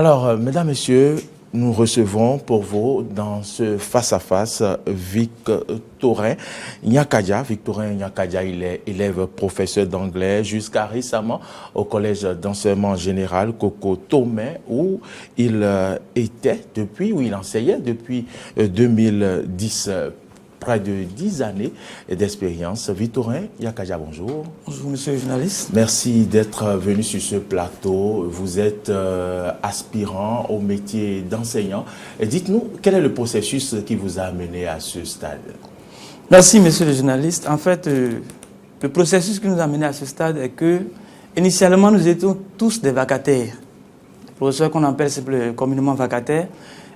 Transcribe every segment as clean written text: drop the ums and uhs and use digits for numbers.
Mesdames, Messieurs, nous recevons pour vous dans ce face-à-face Victorin Nyakadia. Victorin Nyakadia, il est élève professeur d'anglais jusqu'à récemment au collège d'enseignement général Coco Tomé où il enseignait depuis 2010. Près de 10 années d'expérience. Victorin Nyakadia, bonjour. Bonjour, monsieur le journaliste. Merci d'être venu sur ce plateau. Vous êtes aspirant au métier d'enseignant. Dites-nous, quel est le processus qui vous a amené à ce stade? Merci, monsieur le journaliste. En fait, le processus qui nous a amené à ce stade est que, initialement, nous étions tous des vacataires. Les professeurs qu'on appelle communément vacataires.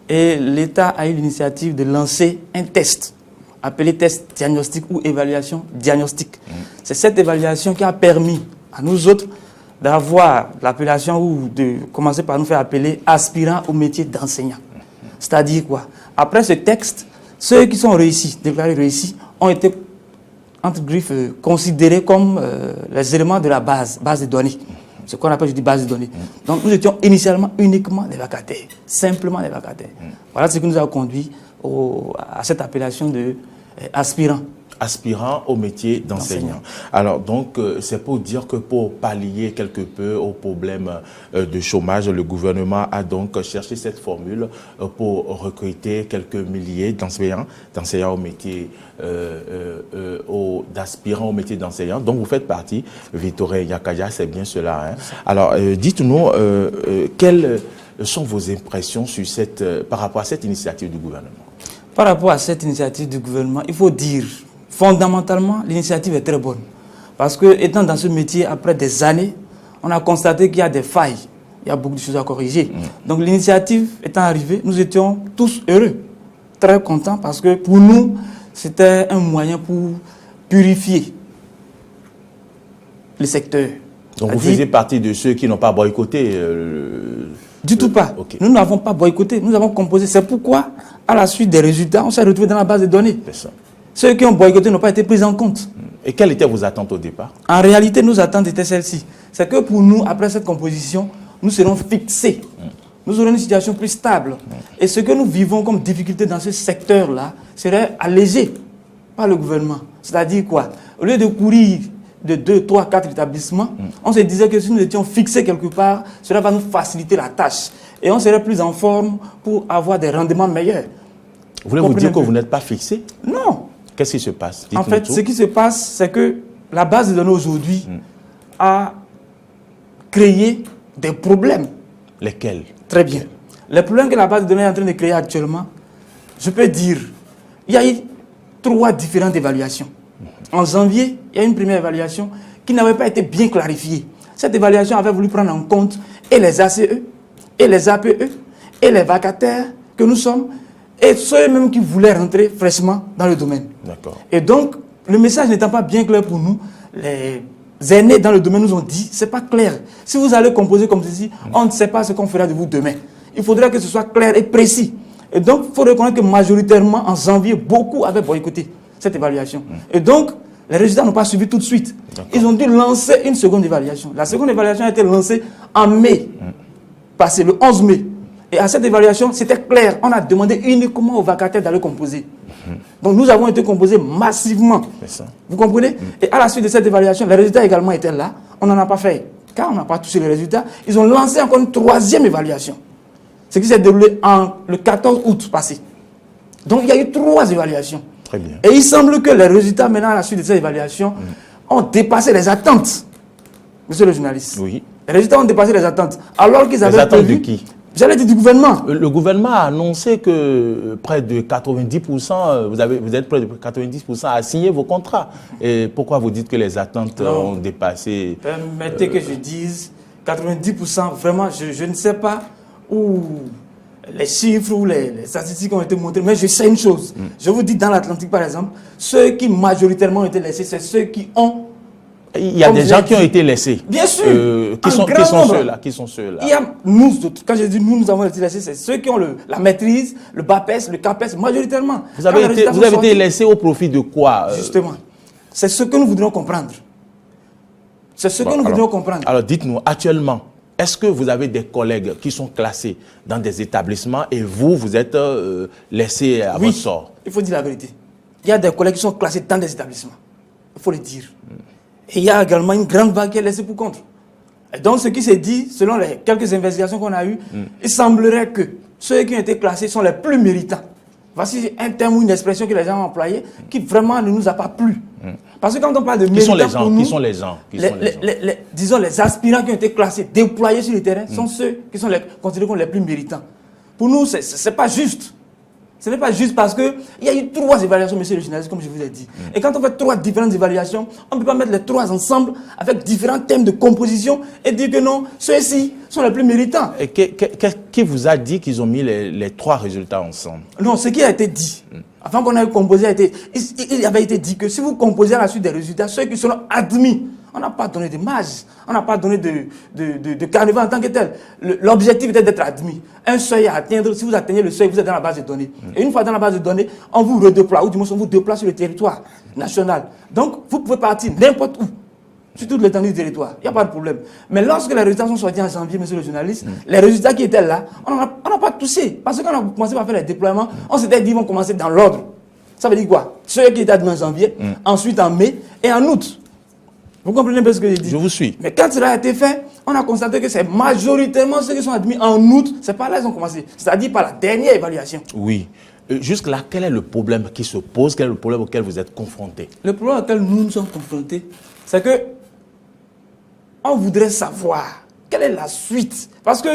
Et l'État a eu l'initiative de lancer un test, appelé test diagnostic ou évaluation diagnostique. C'est cette évaluation qui a permis à nous autres d'avoir l'appellation ou de commencer par nous faire appeler aspirants au métier d'enseignant. C'est-à-dire quoi? Après ce texte, ceux qui sont réussis, déclarés réussis, ont été, entre griffes, considérés comme les éléments de la base de données. Ce qu'on appelle, je dis, base de données. Donc nous étions initialement uniquement des vacataires, simplement des vacataires. Voilà ce qui nous a conduit à cette appellation de aspirant. Aspirant au métier d'enseignant. Alors donc, c'est pour dire que pour pallier quelque peu aux problèmes de chômage, le gouvernement a donc cherché cette formule pour recruter quelques milliers d'enseignants au métier, d'aspirants au métier d'enseignant. Donc vous faites partie, Victorin Nyakadia, c'est bien cela. Hein? Alors dites-nous, quelles sont vos impressions sur par rapport à cette initiative du gouvernement? Par rapport à cette initiative du gouvernement, il faut dire, fondamentalement, l'initiative est très bonne. Parce que, étant dans ce métier, après des années, on a constaté qu'il y a des failles. Il y a beaucoup de choses à corriger. Donc, l'initiative étant arrivée, nous étions tous heureux, très contents, parce que pour nous, c'était un moyen pour purifier le secteur. Donc, vous faisiez partie de ceux qui n'ont pas boycotté Du tout pas. Okay. Nous n'avons pas boycotté, nous avons composé. C'est pourquoi, à la suite des résultats, on s'est retrouvé dans la base de données. Ceux qui ont boycotté n'ont pas été pris en compte. Et quelles étaient vos attentes au départ? En réalité, nos attentes étaient celles-ci. C'est que pour nous, après cette composition, nous serons fixés. Nous aurons une situation plus stable. Et ce que nous vivons comme difficulté dans ce secteur-là serait allégé par le gouvernement. C'est-à-dire quoi? Au lieu de courir de 2, 3, 4 établissements, on se disait que si nous étions fixés quelque part, cela va nous faciliter la tâche. Et on serait plus en forme pour avoir des rendements meilleurs. Voulez-vous dire que vous n'êtes pas fixé? Non. Qu'est-ce qui se passe? En fait, ce qui se passe, c'est que la base de données aujourd'hui a créé des problèmes. Lesquels? Très bien. Les problèmes que la base de données est en train de créer actuellement, je peux dire, il y a eu 3 différentes évaluations. En janvier, il y a une première évaluation qui n'avait pas été bien clarifiée. Cette évaluation avait voulu prendre en compte et les ACE, et les APE, et les vacataires que nous sommes, et ceux-mêmes qui voulaient rentrer fraîchement dans le domaine. Et donc, le message n'étant pas bien clair pour nous, les aînés dans le domaine nous ont dit, c'est pas clair. Si vous allez composer comme ceci, on ne sait pas ce qu'on fera de vous demain. Il faudrait que ce soit clair et précis. Et donc, il faut reconnaître que majoritairement, en janvier, beaucoup avaient boycotté cette évaluation. Et donc, les résultats n'ont pas suivi tout de suite. Ils ont dû lancer une seconde évaluation. La seconde évaluation a été lancée en mai, passé le 11 mai. Et à cette évaluation, c'était clair. On a demandé uniquement aux vacataires d'aller composer. Donc nous avons été composés massivement. Vous comprenez? Et à la suite de cette évaluation, les résultats également étaient là. On n'en a pas fait. Car on n'a pas touché les résultats, ils ont lancé encore une 3e évaluation. Ce qui s'est déroulé le 14 août passé. Donc il y a eu 3 évaluations. Très bien. Et il semble que les résultats maintenant à la suite de cette évaluation ont dépassé les attentes. Monsieur le journaliste. Oui. Les résultats ont dépassé les attentes. Alors qu'ils avaient attentes prévu, de qui? J'allais dire du gouvernement. Le gouvernement a annoncé que près de 90%, vous êtes près de 90% à signer vos contrats. Et pourquoi vous dites que les attentes ont dépassé? Permettez que je dise 90%, vraiment, je ne sais pas où les chiffres ou les statistiques ont été montrées, mais je sais une chose. Je vous dis, dans l'Atlantique, par exemple, ceux qui majoritairement ont été laissés, c'est ceux qui ont... Il y a des gens qui ont été laissés. Bien sûr. Qui sont ceux-là? Il y a nous autres. Quand je dis nous avons été laissés, c'est ceux qui ont la maîtrise, le BAPES, le CAPES, majoritairement. Vous avez été laissés au profit de quoi? Justement. C'est ce que nous voudrions comprendre. C'est ce que nous voudrions comprendre. Alors dites-nous, actuellement, Est-ce que vous avez des collègues qui sont classés dans des établissements et vous êtes laissé à votre sort? Il faut dire la vérité. Il y a des collègues qui sont classés dans des établissements. Il faut le dire. Et il y a également une grande vague qui est laissée pour contre. Et donc, ce qui s'est dit, selon les quelques investigations qu'on a eues, il semblerait que ceux qui ont été classés sont les plus méritants. Voici un terme ou une expression que les gens ont employé qui vraiment ne nous a pas plu. Parce que quand on parle de méritants pour nous, qui sont les gens disons les aspirants qui ont été classés, déployés sur le terrain, sont ceux qui sont considérés comme les plus méritants. Pour nous, ce n'est pas juste. Ce n'est pas juste parce qu'il y a eu 3 évaluations, monsieur le journaliste, comme je vous ai dit. Et quand on fait 3 différentes évaluations, on ne peut pas mettre les 3 ensemble avec différents thèmes de composition et dire que non, ceux-ci sont les plus méritants. Et qui vous a dit qu'ils ont mis les 3 résultats ensemble? Non, ce qui a été dit, avant qu'on ait composé, il avait été dit que si vous composez à la suite des résultats, ceux qui seront admis, on n'a pas donné de marge, on n'a pas donné de carnaval en tant que tel. L'objectif était d'être admis. Un seuil à atteindre, si vous atteignez le seuil, vous êtes dans la base de données. Et une fois dans la base de données, on vous redéploie, ou du moins on vous déploie sur le territoire national. Donc, vous pouvez partir n'importe où, sur toute l'étendue du territoire. Il n'y a pas de problème. Mais lorsque les résultats sont sortis en janvier, monsieur le journaliste, les résultats qui étaient là, on n'a pas touché. Parce que quand on a commencé par faire les déploiements, on s'était dit qu'ils vont commencer dans l'ordre. Ça veut dire quoi? Ceux qui étaient admis en janvier, ensuite en mai et en août. Vous comprenez un peu ce que je dis? Je vous suis. Mais quand cela a été fait, on a constaté que c'est majoritairement ceux qui sont admis en août, c'est par là qu'ils ont commencé. C'est-à-dire par la dernière évaluation. Oui. Jusque-là, quel est le problème qui se pose? Quel est le problème auquel vous êtes confrontés? Le problème auquel nous sommes confrontés, c'est que on voudrait savoir quelle est la suite. Parce que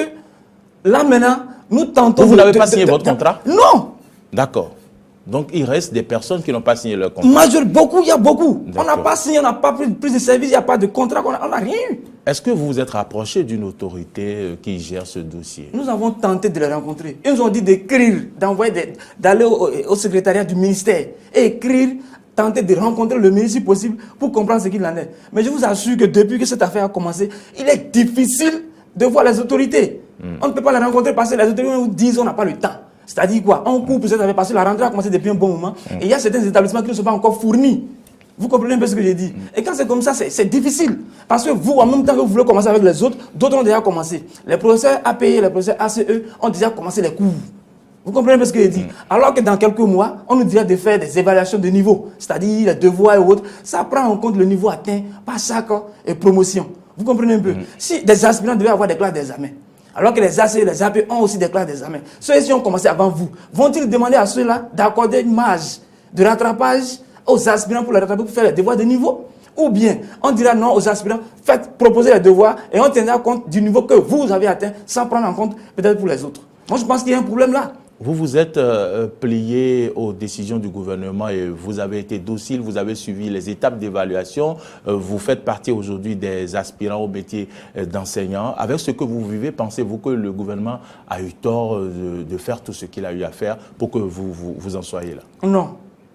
là maintenant, nous tentons... Vous n'avez pas signé votre contrat? Non. D'accord. Donc, il reste des personnes qui n'ont pas signé leur contrat. Beaucoup, il y a beaucoup. On n'a pas signé, on n'a pas plus de service, il n'y a pas de contrat, on n'a rien eu. Est-ce que vous vous êtes rapproché d'une autorité qui gère ce dossier? Nous avons tenté de les rencontrer. Ils nous ont dit d'écrire, d'aller au secrétariat du ministère et écrire, tenter de rencontrer le ministre si possible pour comprendre ce qu'il en est. Mais je vous assure que depuis que cette affaire a commencé, il est difficile de voir les autorités. On ne peut pas les rencontrer parce que les autorités nous disent qu'on n'a pas le temps. C'est-à-dire quoi? On coupe cette affaire parce que la rentrée a commencé depuis un bon moment et il y a certains établissements qui ne sont pas encore fournis. Vous comprenez un peu ce que j'ai dit? Et quand c'est comme ça, c'est difficile. Parce que vous, en même temps que vous voulez commencer avec les autres, d'autres ont déjà commencé. Les professeurs APE, les professeurs ACE ont déjà commencé les cours. Vous comprenez un peu ce que j'ai dit? Alors que dans quelques mois, on nous dirait de faire des évaluations de niveau, c'est-à-dire les devoirs et autres. Ça prend en compte le niveau atteint par chaque promotion. Vous comprenez un peu? Si des aspirants devaient avoir des classes d'examen, alors que les ACE et les AP ont aussi des classes d'examen, ceux-ci ont commencé avant vous. Vont-ils demander à ceux-là d'accorder une marge de rattrapage aux aspirants pour les rattraper pour faire les devoirs de niveau? Ou bien, on dira non aux aspirants, proposez les devoirs et on tiendra compte du niveau que vous avez atteint sans prendre en compte peut-être pour les autres. Moi, je pense qu'il y a un problème là. Vous vous êtes plié aux décisions du gouvernement et vous avez été docile, vous avez suivi les étapes d'évaluation. Vous faites partie aujourd'hui des aspirants au métier d'enseignant. Avec ce que vous vivez, pensez-vous que le gouvernement a eu tort de faire tout ce qu'il a eu à faire pour que vous en soyez là? Non.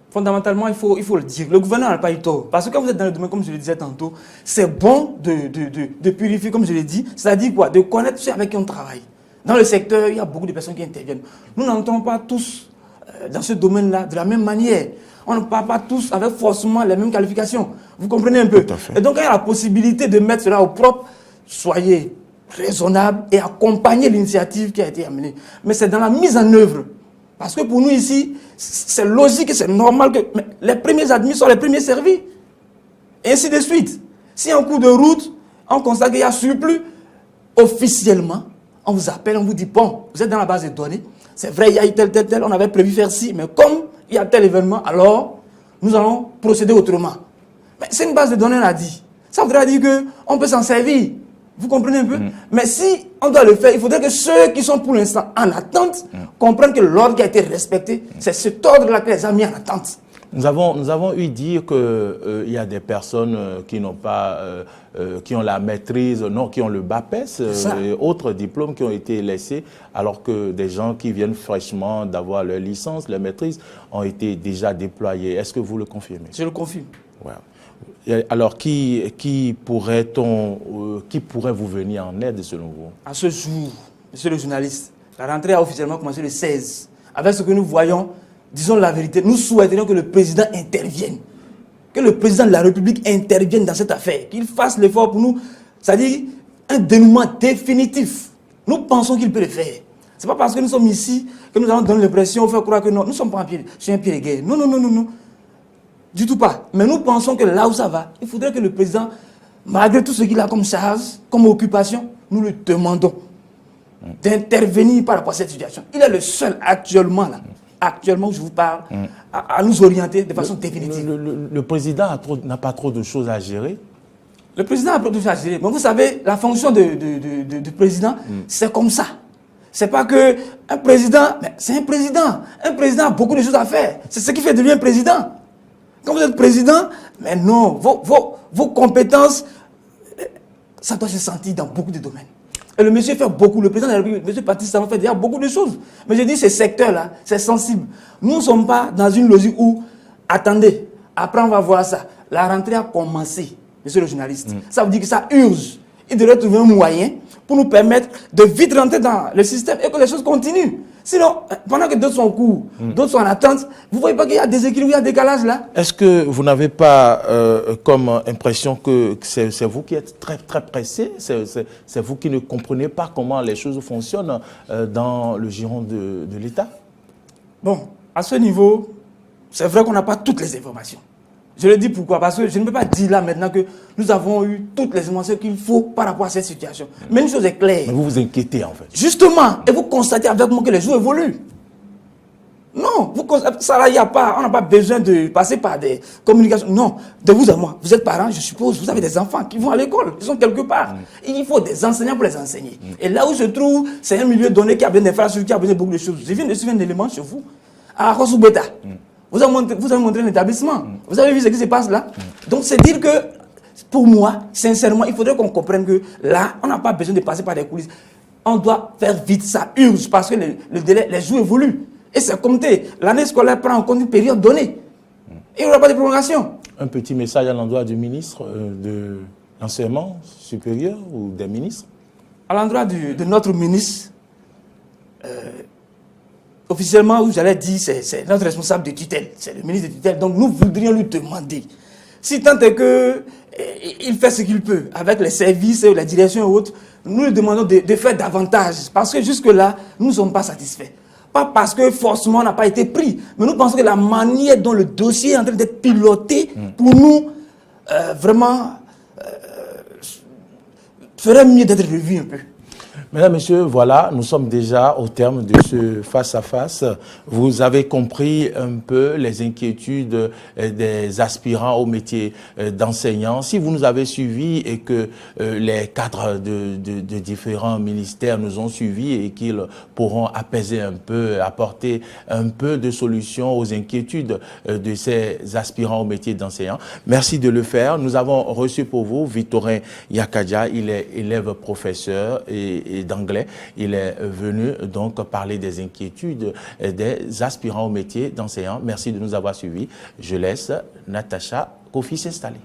Fondamentalement, il faut le dire. Le gouvernement n'a pas eu tort. Parce que quand vous êtes dans le domaine, comme je le disais tantôt, c'est bon de purifier, comme je l'ai dit. C'est-à-dire quoi? De connaître ceux avec qui on travaille. Dans le secteur, il y a beaucoup de personnes qui interviennent. Nous n'entrons pas tous dans ce domaine-là de la même manière. On ne parle pas tous avec forcément les mêmes qualifications. Vous comprenez un peu? Et donc, il y a la possibilité de mettre cela au propre. Soyez raisonnable et accompagnez l'initiative qui a été amenée. Mais c'est dans la mise en œuvre. Parce que pour nous ici, c'est logique et c'est normal que les premiers admis sont les premiers servis. Et ainsi de suite. Si en cours de route, on constate qu'il y a surplus, officiellement, on vous appelle, on vous dit, bon, vous êtes dans la base de données, c'est vrai, il y a eu tel, on avait prévu faire ci, mais comme il y a tel événement, alors nous allons procéder autrement. Mais c'est une base de données, on a dit. Ça voudrait dire qu'on peut s'en servir. Vous comprenez un peu? Mais si on doit le faire, il faudrait que ceux qui sont pour l'instant en attente comprennent que l'ordre qui a été respecté, c'est cet ordre-là qui les a mis en attente. Nous avons eu dire qu'il y a des personnes qui n'ont pas, qui ont la maîtrise, non, qui ont le BAPES et autres diplômes qui ont été laissés, alors que des gens qui viennent fraîchement d'avoir leur licence, leur maîtrise, ont été déjà déployés. Est-ce que vous le confirmez? Je le confirme. Ouais. Alors, qui pourrait vous venir en aide selon vous? À ce jour, monsieur le journaliste, la rentrée a officiellement commencé le 16. Avec ce que nous voyons, disons la vérité, nous souhaiterions que le président intervienne. Que le président de la République intervienne dans cette affaire. Qu'il fasse l'effort pour nous. C'est-à-dire, un dénouement définitif. Nous pensons qu'il peut le faire. Ce n'est pas parce que nous sommes ici que nous allons donner l'impression, faire croire que non, nous ne sommes pas sur un pied de guerre. Non, non, non, non, non. Du tout pas. Mais nous pensons que là où ça va, il faudrait que le président, malgré tout ce qu'il a comme charge, comme occupation, nous lui demandons d'intervenir par rapport à cette situation. Il est le seul actuellement, là, actuellement où je vous parle, à nous orienter de façon définitive. Le président n'a pas trop de choses à gérer. Le président a trop de choses à gérer. Mais vous savez, la fonction du président, c'est comme ça. C'est pas que un président, mais c'est un président. Un président a beaucoup de choses à faire. C'est ce qui fait de lui un président. Quand vous êtes président, mais non, vos compétences, ça doit se sentir dans beaucoup de domaines. Et le monsieur fait beaucoup, le président de la République, M. Patrice Talon fait déjà beaucoup de choses. Mais je dis, ces secteurs-là, c'est sensible. Nous ne sommes pas dans une logique où, attendez, après on va voir ça. La rentrée a commencé, monsieur le journaliste. Ça veut dire que ça urge. Il devrait trouver un moyen pour nous permettre de vite rentrer dans le système et que les choses continuent. Sinon, pendant que d'autres sont en cours, d'autres sont en attente, vous ne voyez pas qu'il y a des équilibres, il y a des décalages là? Est-ce que vous n'avez pas comme impression que c'est vous qui êtes très, très pressé? C'est vous qui ne comprenez pas comment les choses fonctionnent dans le giron de l'État? Bon, à ce niveau, c'est vrai qu'on n'a pas toutes les informations. Je le dis pourquoi? Parce que je ne peux pas dire là maintenant que nous avons eu toutes les informations qu'il faut par rapport à cette situation. Mais une chose est claire. Mais vous vous inquiétez en fait. Justement, et vous constatez avec moi que les jours évoluent. Non, ça là, il n'y a pas, on n'a pas besoin de passer par des communications. Non, de vous à moi. Vous êtes parents, je suppose, vous avez des enfants qui vont à l'école, ils sont quelque part. Il faut des enseignants pour les enseigner. Et là où je trouve, c'est un milieu donné qui a besoin d'infrastructures, qui a besoin de beaucoup de choses. Je viens de suivre un élément chez vous, à Rosubeta. Vous avez montré un établissement. Vous avez vu ce qui se passe là. Donc, c'est dire que, pour moi, sincèrement, il faudrait qu'on comprenne que là, on n'a pas besoin de passer par des coulisses. On doit faire vite, ça urge, parce que le délai, les jours évoluent. Et c'est compté. L'année scolaire prend en compte une période donnée. Et il n'y aura pas de prolongation. Un petit message à l'endroit du ministre de l'enseignement supérieur ou des ministres? À l'endroit de notre ministre, officiellement, j'allais dire, c'est notre responsable de tutelle, c'est le ministre de tutelle. Donc nous voudrions lui demander, si tant est qu'il fait ce qu'il peut avec les services, la direction et autres, nous lui demandons de faire davantage. Parce que jusque-là, nous ne sommes pas satisfaits. Pas parce que forcément on n'a pas été pris, mais nous pensons que la manière dont le dossier est en train d'être piloté, pour nous, vraiment, ferait mieux d'être revu un peu. Mesdames, Messieurs, voilà, nous sommes déjà au terme de ce face-à-face. Vous avez compris un peu les inquiétudes des aspirants au métier d'enseignant. Si vous nous avez suivis et que les cadres de différents ministères nous ont suivis et qu'ils pourront apaiser un peu, apporter un peu de solutions aux inquiétudes de ces aspirants au métier d'enseignant, merci de le faire. Nous avons reçu pour vous Victorin Nyakaja, il est élève professeur et d'anglais. Il est venu donc parler des inquiétudes des aspirants au métier d'enseignant. Merci de nous avoir suivis. Je laisse Natacha Kofi s'installer.